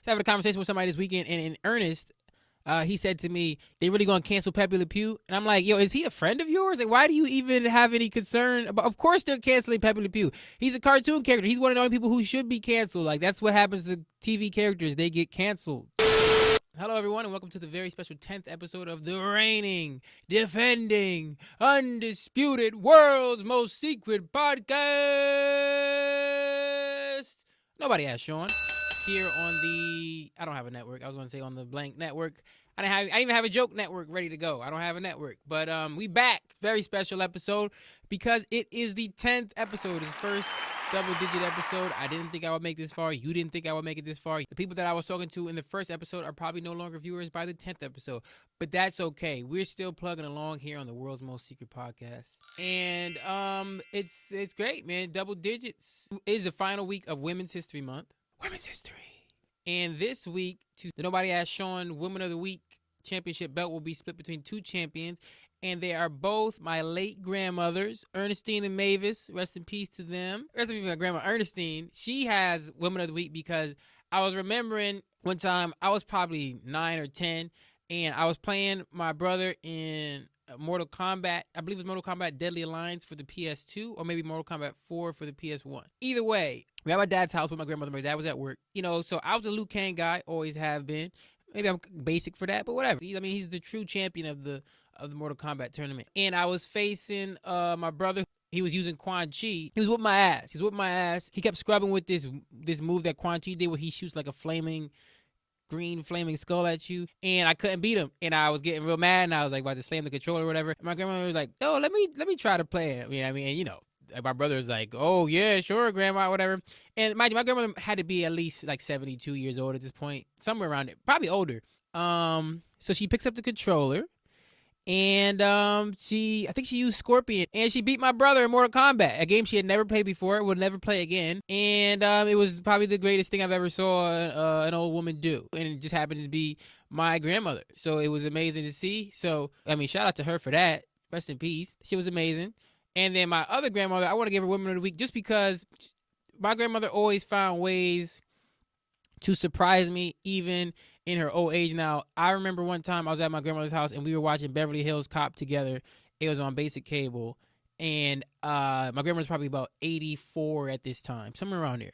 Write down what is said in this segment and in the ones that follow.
was having a conversation with somebody this weekend, and in earnest, he said to me, they really going to cancel Pepe Le Pew? And I'm like, yo, is he a friend of yours? Like, why do you even have any concern about? Of course they're canceling Pepe Le Pew. He's a cartoon character. He's one of the only people who should be canceled. Like, that's what happens to TV characters. They get canceled. Hello, everyone, and welcome to the very special 10th episode of the reigning, defending, undisputed, world's most secret podcast. Nobody asked Shawn. Here on the, I don't have a network. I was going to say on the blank network. I didn't even have a joke network ready to go. I don't have a network. But we back. Very special episode because it is the 10th episode. It's first double-digit episode. I didn't think I would make this far. You didn't think I would make it this far. The people that I was talking to in the first episode are probably no longer viewers by the 10th episode. But that's okay. We're still plugging along here on the world's most secret podcast. And it's great, man. Double digits. It is the final week of Women's History Month. Women's History. And this week, the Nobody Asked Shawn Women of the Week championship belt will be split between two champions. And they are both my late grandmothers, Ernestine and Mavis. Rest in peace to them. Rest in peace to my grandma Ernestine. She has Women of the Week because I was remembering one time I was probably 9 or 10, and I was playing my brother in Mortal Kombat. I believe it was Mortal Kombat Deadly Alliance for the PS2, or maybe Mortal Kombat 4 for the PS1. Either way, we had my dad's house with my grandmother. My dad was at work. You know, so I was a Liu Kang guy, always have been. Maybe I'm basic for that, but whatever. I mean, he's the true champion of the Mortal Kombat tournament. And I was facing my brother. He was using Quan Chi. He was whipping my ass. He kept scrubbing with this move that Quan Chi did where he shoots like a green flaming skull at you. And I couldn't beat him. And I was getting real mad, and I was like about to slam the controller or whatever. And my grandmother was like, "Oh, let me try to play it." You know what I mean? And you know, my brother was like, "Oh yeah, sure, grandma, whatever." And mind you, my grandmother had to be at least like 72 years old at this point, somewhere around it, probably older. So she picks up the controller, and I think she used Scorpion, and she beat my brother in Mortal Kombat, a game she had never played before, would never play again. And it was probably the greatest thing I've ever saw an old woman do, and it just happened to be my grandmother. So it was amazing to see. So I mean, shout out to her for that. Rest in peace. She was amazing. And then my other grandmother, I want to give her Women of the Week just because my grandmother always found ways to surprise me, even in her old age. Now, I remember one time I was at my grandmother's house and we were watching Beverly Hills Cop together. It was on basic cable. And my grandmother's probably about 84 at this time, somewhere around there.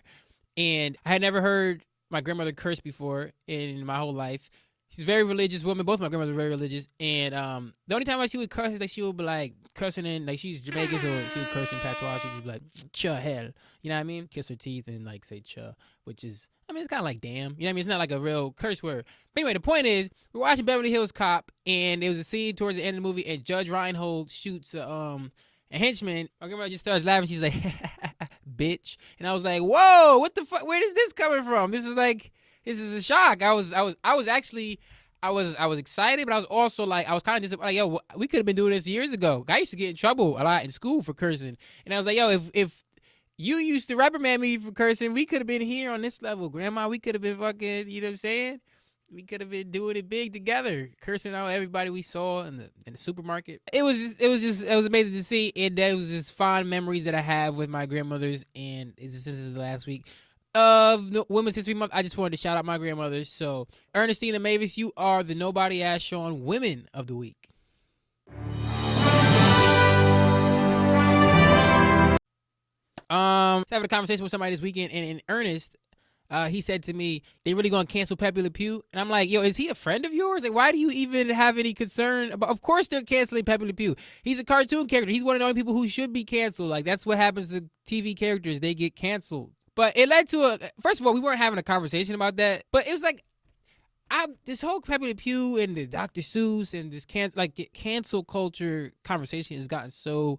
And I had never heard my grandmother curse before in my whole life. She's a very religious woman. Both my grandmothers are very religious. And the only time she would curse is like she would be like cursing in, like she's Jamaican, so she would curse in patois. She'd be like, "Cha hell." You know what I mean? Kiss her teeth and like say cha, which is, I mean, it's kind of like damn. You know what I mean? It's not like a real curse word. But anyway, the point is, we're watching Beverly Hills Cop, and there was a scene towards the end of the movie, and Judge Reinhold shoots a henchman. My grandma just starts laughing. She's like, "Bitch." And I was like, "Whoa, what the fuck? Where is this coming from?" This is a shock. I was excited, but I was also like, I was kind of disappointed. Like, yo, we could have been doing this years ago. I used to get in trouble a lot in school for cursing. And I was like, yo, if you used to reprimand me for cursing, we could have been here on this level, Grandma. We could have been fucking, you know what I'm saying? We could have been doing it big together, cursing out everybody we saw in the supermarket. It was amazing to see, and there was just fond memories that I have with my grandmothers. And this is the last week of Women's History Month. I just wanted to shout out my grandmothers. So, Ernestine and Mavis, you are the Nobody Asked Shawn Women of the Week. I was having a conversation with somebody this weekend, and in earnest, he said to me, they really going to cancel Pepe Le Pew? And I'm like, yo, is he a friend of yours? Like, why do you even have any concern about? Of course they're canceling Pepe Le Pew. He's a cartoon character. He's one of the only people who should be canceled. Like, that's what happens to TV characters. They get canceled. But it led to first of all, we weren't having a conversation about that, but it was like, this whole Pepe Le Pew and the Dr. Seuss and this cancel culture conversation has gotten so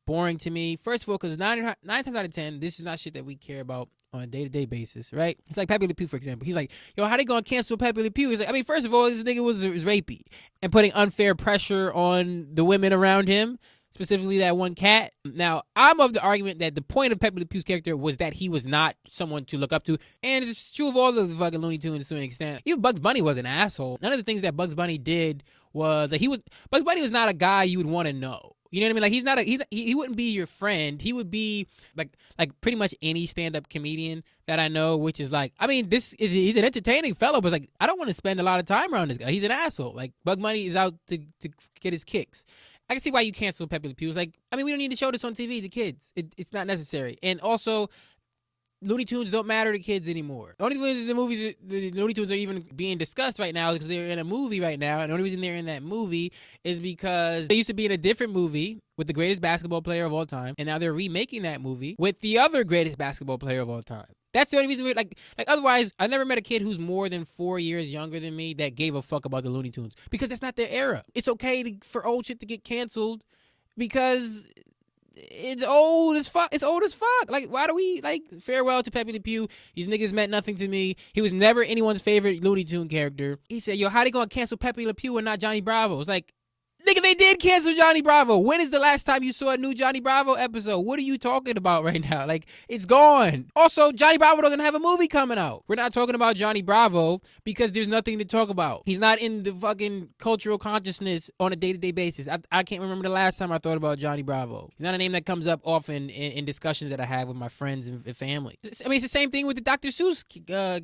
boring to me. First of all, because nine times out of 10, this is not shit that we care about on a day-to-day basis, right? It's like Pepe Le Pew, for example. He's like, yo, how they gonna cancel Pepe Le Pew? He's like, I mean, first of all, this nigga was rapey and putting unfair pressure on the women around him, specifically that one cat. Now, I'm of the argument that the point of Pepe Le Pew's character was that he was not someone to look up to. And it's true of all the fucking Looney Tunes to an extent. Even Bugs Bunny was an asshole. None of the things that Bugs Bunny did was like Bugs Bunny was not a guy you would want to know. You know what I mean? Like he's not a he wouldn't be your friend. He would be like pretty much any stand up comedian that I know, which is like, I mean, he's an entertaining fellow, but like I don't want to spend a lot of time around this guy. He's an asshole. Like Bug Money is out to get his kicks. I can see why you cancel Pepe Le Pew. It's like, I mean, we don't need to show this on TV to kids. It's not necessary. And also, Looney Tunes don't matter to kids anymore. The only reason the Looney Tunes are even being discussed right now is because they're in a movie right now. And the only reason they're in that movie is because they used to be in a different movie with the greatest basketball player of all time. And now they're remaking that movie with the other greatest basketball player of all time. That's the only reason like otherwise, I never met a kid who's more than 4 years younger than me that gave a fuck about the Looney Tunes because that's not their era. It's okay for old shit to get canceled because it's old as fuck. It's old as fuck. Like, why do we, like, farewell to Pepe Le Pew? These niggas meant nothing to me. He was never anyone's favorite Looney Tune character. He said, yo, how they gonna cancel Pepe Le Pew and not Johnny Bravo? It's like, nigga, they did cancel Johnny Bravo. When is the last time you saw a new Johnny Bravo episode? What are you talking about right now? Like, it's gone. Also, Johnny Bravo doesn't have a movie coming out. We're not talking about Johnny Bravo because there's nothing to talk about. He's not in the fucking cultural consciousness on a day-to-day basis. I can't remember the last time I thought about Johnny Bravo. He's not a name that comes up often in discussions that I have with my friends and family. I mean, it's the same thing with the Dr. Seuss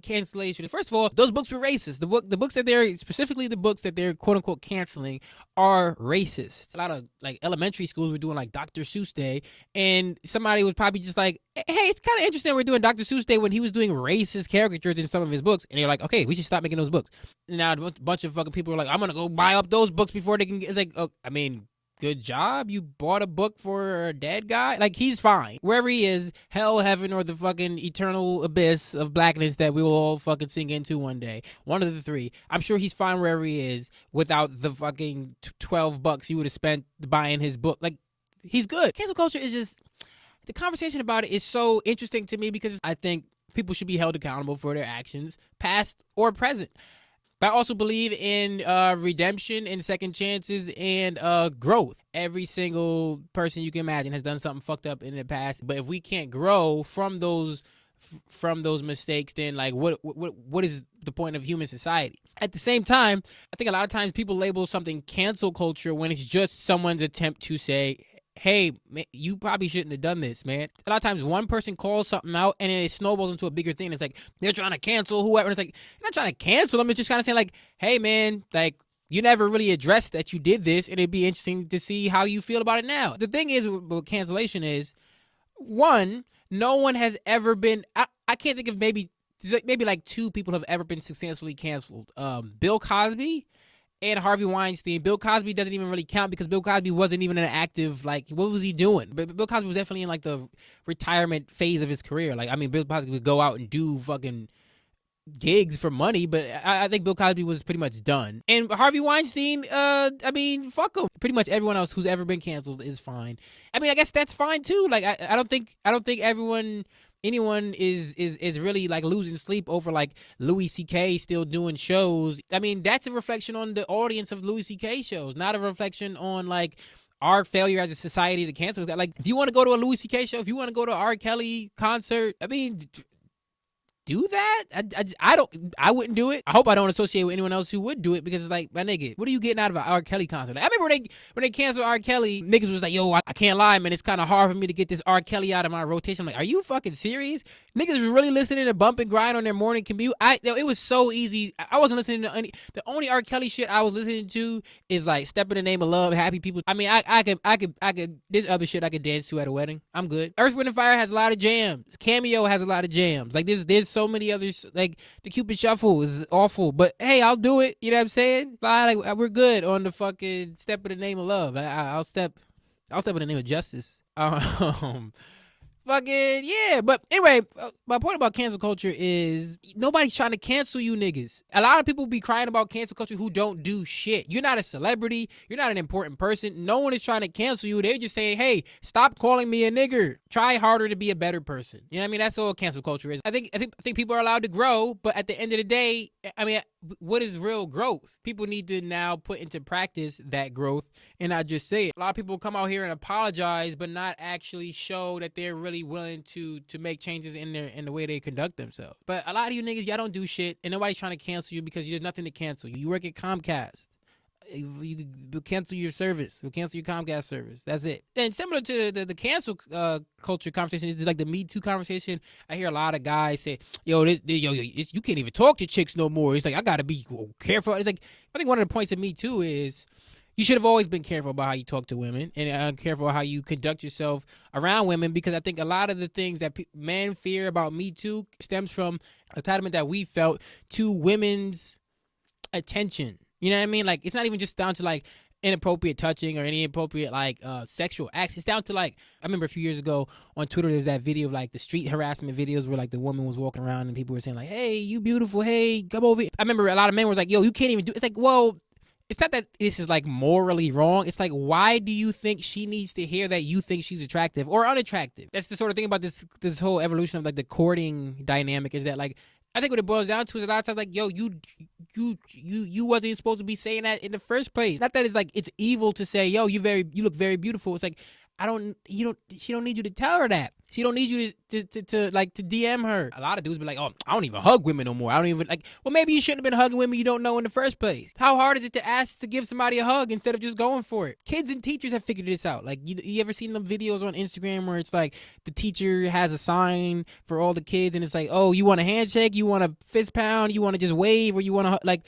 cancellation. First of all, those books were racist. The books that they're, specifically the books that they're quote-unquote canceling are racist. A lot of like elementary schools were doing like Dr. Seuss Day, and somebody was probably just like, hey, it's kind of interesting we're doing Dr. Seuss Day when he was doing racist caricatures in some of his books, and they're like, okay, we should stop making those books. And now a bunch of fucking people are like, I'm gonna go buy up those books before they can get, it's like, oh, I mean, good job. You bought a book for a dead guy? Like, he's fine. Wherever he is, hell, heaven, or the fucking eternal abyss of blackness that we will all fucking sink into one day. One of the three. I'm sure he's fine wherever he is without the fucking $12 he would have spent buying his book. Like, he's good. Cancel culture is just, the conversation about it is so interesting to me because I think people should be held accountable for their actions, past or present. But I also believe in redemption and second chances and growth. Every single person you can imagine has done something fucked up in the past. But if we can't grow from those mistakes, then like what is the point of human society? At the same time, I think a lot of times people label something cancel culture when it's just someone's attempt to say, hey, man, you probably shouldn't have done this, man. A lot of times one person calls something out and then it snowballs into a bigger thing. It's like, they're trying to cancel whoever. And it's like, you're not trying to cancel them. It's just kind of saying like, hey, man, like, you never really addressed that you did this, and it'd be interesting to see how you feel about it now. The thing is with cancellation is, one, no one has ever been, I can't think of maybe like two people have ever been successfully canceled. Bill Cosby and Harvey Weinstein. Bill Cosby doesn't even really count because Bill Cosby wasn't even an active, like, what was he doing? But Bill Cosby was definitely in, like, the retirement phase of his career. Like, I mean, Bill Cosby would go out and do fucking gigs for money, but I think Bill Cosby was pretty much done. And Harvey Weinstein, I mean, fuck him. Pretty much everyone else who's ever been canceled is fine. I mean, I guess that's fine, too. Like, I don't think anyone is really like losing sleep over like Louis C.K. still doing shows. I mean, that's a reflection on the audience of Louis C.K. shows, not a reflection on like our failure as a society to cancel that. Like, if you want to go to a Louis C.K. show, if you want to go to an R. Kelly concert, I mean, do that? I wouldn't do it. I hope I don't associate with anyone else who would do it because it's like, my nigga, what are you getting out of an R. Kelly concert? I remember when they canceled R. Kelly, niggas was like, yo, I can't lie, man. It's kind of hard for me to get this R. Kelly out of my rotation. I'm like, are you fucking serious? Niggas was really listening to Bump and Grind on their morning commute. It was so easy. I wasn't listening to any. The only R. Kelly shit I was listening to is like Step in the Name of Love, Happy People. I mean, I could. There's other shit I could dance to at a wedding. I'm good. Earth, Wind and Fire has a lot of jams. Cameo has a lot of jams. Like there's so many others. Like the Cupid Shuffle is awful, but hey, I'll do it. You know what I'm saying? Like we're good on the fucking Step in the Name of Love. I'll step in the name of justice. Fucking yeah, but anyway, my point about cancel culture is nobody's trying to cancel you niggas. A lot of people be crying about cancel culture who don't do shit. You're not a celebrity. You're not an important person. No one is trying to cancel you. They're just saying, hey, stop calling me a nigger. Try harder to be a better person. You know what I mean? That's all cancel culture is. I think people are allowed to grow, but at the end of the day, I mean, what is real growth? People need to now put into practice that growth and not just say it. A lot of people come out here and apologize, but not actually show that they're really willing to make changes in the way they conduct themselves. But a lot of you niggas, y'all don't do shit, and nobody's trying to cancel you because there's nothing to cancel. You work at Comcast. You could cancel your service. We'll cancel your Comcast service. That's it. And similar to the cancel culture conversation, is like the Me Too conversation. I hear a lot of guys say, yo, you can't even talk to chicks no more. It's like, I got to be careful. It's like, I think one of the points of Me Too is you should have always been careful about how you talk to women and careful how you conduct yourself around women, because I think a lot of the things that men fear about Me Too stems from attachment that we felt to women's attention. You know what I mean? Like, it's not even just down to like inappropriate touching or any inappropriate like sexual acts. It's down to like, I remember a few years ago on Twitter, there's that video of like the street harassment videos where like the woman was walking around and people were saying like, hey, you beautiful, hey, come over here. I remember a lot of men was like, yo, you can't even do it. It's like, well, it's not that this is like morally wrong. It's like, why do you think she needs to hear that you think she's attractive or unattractive? That's the sort of thing about this whole evolution of like the courting dynamic, is that like, I think what it boils down to is a lot of times like, yo, you wasn't supposed to be saying that in the first place. Not that it's like it's evil to say, yo, you look very beautiful. It's like, she don't need you to tell her that. She don't need you to DM her. A lot of dudes be like, oh, I don't even hug women no more. I don't even like, well, maybe you shouldn't have been hugging women you don't know in the first place. How hard is it to ask to give somebody a hug instead of just going for it? Kids and teachers have figured this out. Like, you ever seen them videos on Instagram where it's like the teacher has a sign for all the kids and it's like, oh, you want a handshake? You want a fist pound? You want to just wave? Or you want to like,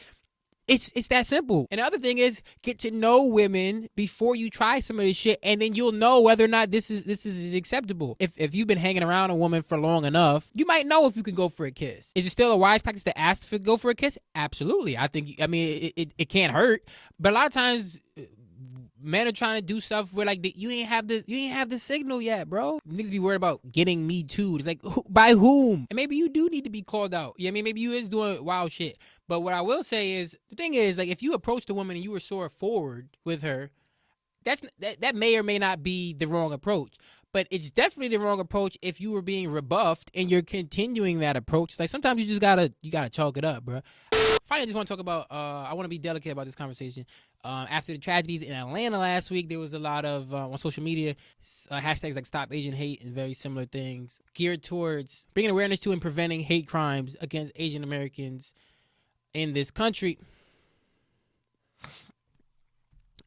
it's that simple. And the other thing is, get to know women before you try some of this shit, and then you'll know whether or not this is acceptable. If you've been hanging around a woman for long enough, you might know if you can go for a kiss. Is it still a wise practice to ask to go for a kiss? Absolutely. I mean, it can't hurt. But a lot of times, men are trying to do stuff where like you ain't have the signal yet, bro. Niggas be worried about getting Me Too. It's like, by whom? And maybe you do need to be called out. Yeah, I mean, maybe you is doing wild shit. But what I will say is, the thing is, like, if you approached a woman and you were sore forward with her, that may or may not be the wrong approach. But it's definitely the wrong approach if you were being rebuffed and you're continuing that approach. Like, sometimes you just gotta chalk it up, bro. Finally, I just want to talk about, I want to be delicate about this conversation. After the tragedies in Atlanta last week, there was a lot of, on social media, hashtags like Stop Asian Hate and very similar things geared towards bringing awareness to and preventing hate crimes against Asian Americans in this country.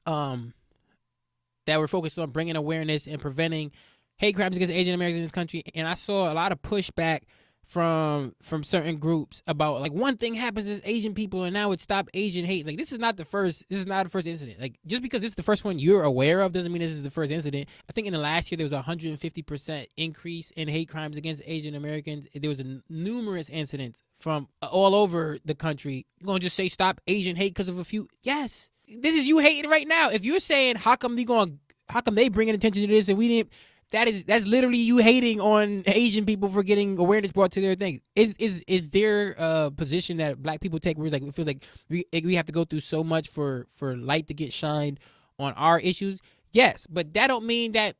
That were focused on bringing awareness and preventing hate crimes against Asian Americans in this country. And I saw a lot of pushback from certain groups about like, one thing happens as Asian people and now it's Stop Asian Hate. Like, this is not the first incident. Like, just because this is the first one you're aware of doesn't mean this is the first incident. I think in the last year there was a 150% increase in hate crimes against Asian Americans. There was numerous incidents from all over the country. You're gonna just say Stop Asian Hate because of a few? Yes. This is you hating right now. If you're saying how come they bringing attention to this and we didn't, that's literally you hating on Asian people for getting awareness brought to their thing. Is there a position that black people take where it's like, it feels like we have to go through so much for light to get shined on our issues? Yes, but that don't mean that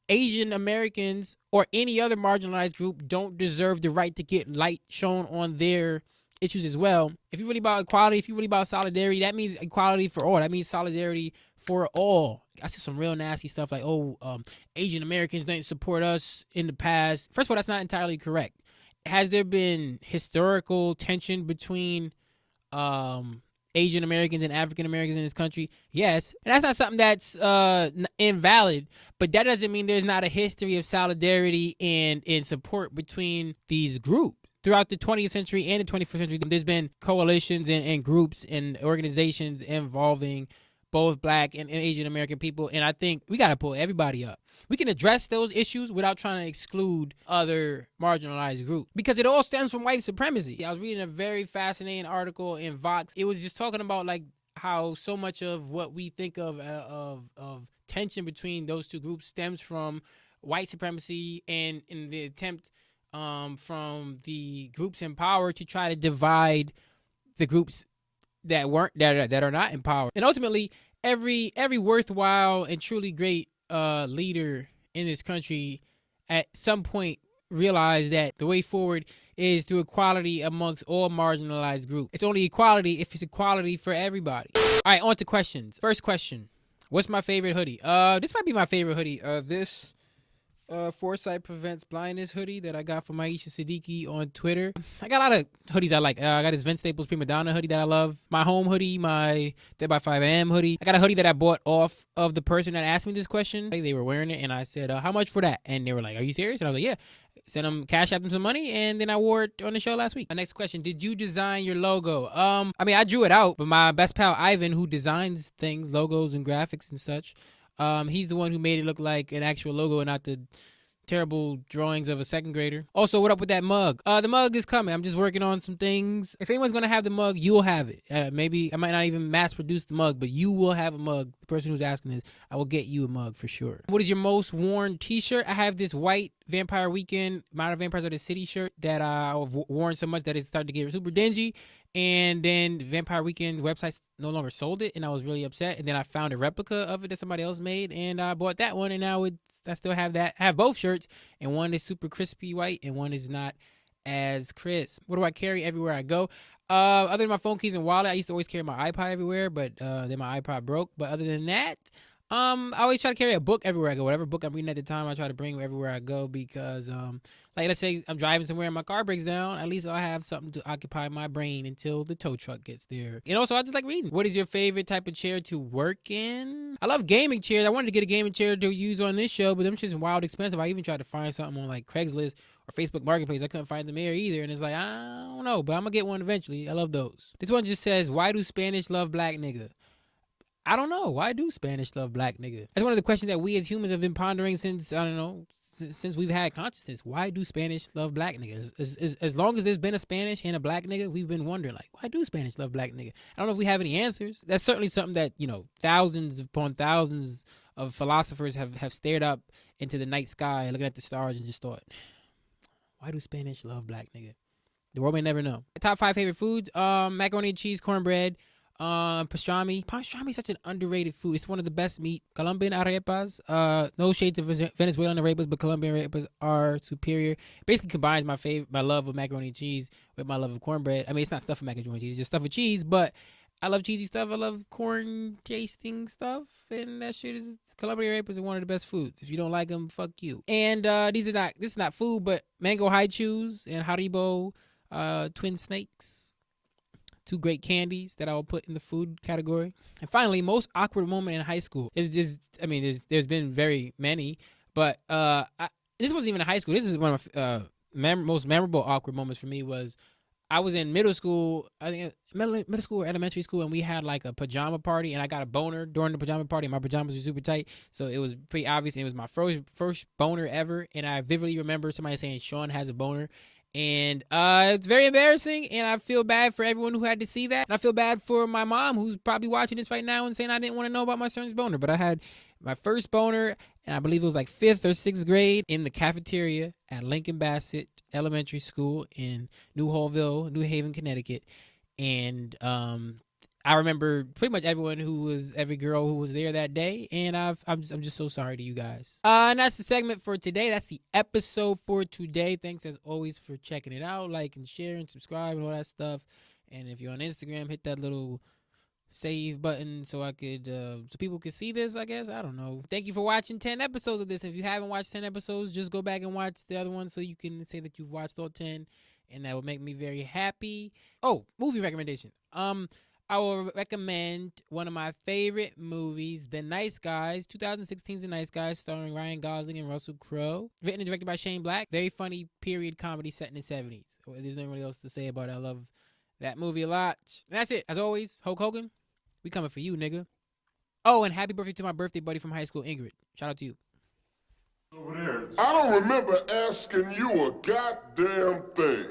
Asian Americans or any other marginalized group don't deserve the right to get light shown on their issues as well. If you're really about equality, if you're really about solidarity, that means equality for all. That means solidarity for all. I see some real nasty stuff like, Asian Americans didn't support us in the past. First of all, that's not entirely correct. Has there been historical tension between Asian Americans and African Americans in this country? Yes. And that's not something that's invalid, but that doesn't mean there's not a history of solidarity and support between these groups. Throughout the 20th century and the 21st century, there's been coalitions and groups and organizations involving both black and Asian American people. And I think we got to pull everybody up. We can address those issues without trying to exclude other marginalized groups, because it all stems from white supremacy. I was reading a very fascinating article in Vox. It was just talking about like how so much of what we think of tension between those two groups stems from white supremacy and in the attempt from the groups in power to try to divide the groups that are not in power. And ultimately, every worthwhile and truly great leader in this country at some point realized that the way forward is through equality amongst all marginalized groups. It's only equality if it's equality for everybody. All right, on to questions. First question: what's my favorite hoodie? This might be my favorite hoodie. This Foresight Prevents Blindness hoodie that I got from Aisha Siddiqui on Twitter. I got a lot of hoodies I like. I got this Vince Staples Prima Donna hoodie that I love. My home hoodie, my Dead by 5 AM hoodie. I got a hoodie that I bought off of the person that asked me this question. They were wearing it, and I said, how much for that? And they were like, are you serious? And I was like, yeah. Sent them, cash out them some money, and then I wore it on the show last week. My next question, did you design your logo? I mean, I drew it out, but my best pal Ivan, who designs things, logos and graphics and such, he's the one who made it look like an actual logo and not the terrible drawings of a second grader. Also, what up with that mug? The mug is coming. I'm just working on some things. If anyone's going to have the mug, you'll have it. Maybe I might not even mass produce the mug, but you will have a mug. The person who's asking this, I will get you a mug for sure. What is your most worn t-shirt? I have this white Vampire Weekend, Modern Vampires of the City shirt that I've worn so much that it started to get super dingy. And then Vampire Weekend website no longer sold it, and I was really upset. And then I found a replica of it that somebody else made, and I bought that one, and now I still have that. I have both shirts, and one is super crispy white, and one is not as crisp. What do I carry everywhere I go? Other than my phone keys and wallet, I used to always carry my iPod everywhere, but then my iPod broke. But other than that, I always try to carry a book everywhere I go. Whatever book I'm reading at the time, I try to bring everywhere I go because, like, let's say I'm driving somewhere and my car breaks down, at least I'll have something to occupy my brain until the tow truck gets there. And also, I just like reading. What is your favorite type of chair to work in? I love gaming chairs. I wanted to get a gaming chair to use on this show, but them shit's wild expensive. I even tried to find something on, like, Craigslist or Facebook Marketplace. I couldn't find them there either, and it's like, I don't know, but I'm gonna get one eventually. I love those. This one just says, why do Spanish love black nigga? I don't know. Why do Spanish love black nigga? That's one of the questions that we as humans have been pondering since, I don't know, since we've had consciousness. Why do Spanish love black niggas? As long as there's been a Spanish and a black nigga, we've been wondering, like, why do Spanish love black nigga? I don't know if we have any answers. That's certainly something that, thousands upon thousands of philosophers have stared up into the night sky looking at the stars and just thought, why do Spanish love black nigga? The world may never know. Top 5 favorite foods, macaroni and cheese, cornbread, pastrami. Pastrami is such an underrated food. It's one of the best meat. Colombian arepas. No shade to Venezuelan arepas, but Colombian arepas are superior. Basically combines my love of macaroni and cheese with my love of cornbread. I mean, it's not stuff with macaroni and cheese, it's just stuff with cheese, but I love cheesy stuff. I love corn tasting stuff, and that shit is Colombian arepas are one of the best foods. If you don't like them, fuck you. And this is not food, but mango high chews and Haribo twin snakes. 2 great candies that I will put in the food category. And finally, most awkward moment in high school. There's been very many, but this wasn't even in high school. This is one of my most memorable awkward moments for me was I was in middle school, I think middle school or elementary school, and we had like a pajama party, and I got a boner during the pajama party. My pajamas were super tight, so it was pretty obvious. And it was my first boner ever, and I vividly remember somebody saying, Shawn has a boner. And it's very embarrassing, and I feel bad for everyone who had to see that. And I feel bad for my mom, who's probably watching this right now and saying I didn't want to know about my son's boner. But I had my first boner, and I believe it was like 5th or 6th grade, in the cafeteria at Lincoln Bassett Elementary School in New Hallville, New Haven, Connecticut. And I remember pretty much every girl who was there that day, and I'm just so sorry to you guys. And that's the segment for today. That's the episode for today. Thanks as always for checking it out. Like and share and subscribe and all that stuff. And if you're on Instagram, hit that little save button so people could see this, I guess. I don't know. Thank you for watching 10 episodes of this. If you haven't watched 10 episodes, just go back and watch the other ones so you can say that you've watched all 10, and that will make me very happy. Oh, movie recommendation. I will recommend one of my favorite movies, The Nice Guys, 2016's The Nice Guys, starring Ryan Gosling and Russell Crowe. Written and directed by Shane Black. Very funny period comedy set in the 70s. There's nothing really else to say about it. I love that movie a lot. And that's it. As always, Hulk Hogan, we coming for you, nigga. Oh, and happy birthday to my birthday buddy from high school, Ingrid. Shout out to you. Over there. I don't remember asking you a goddamn thing.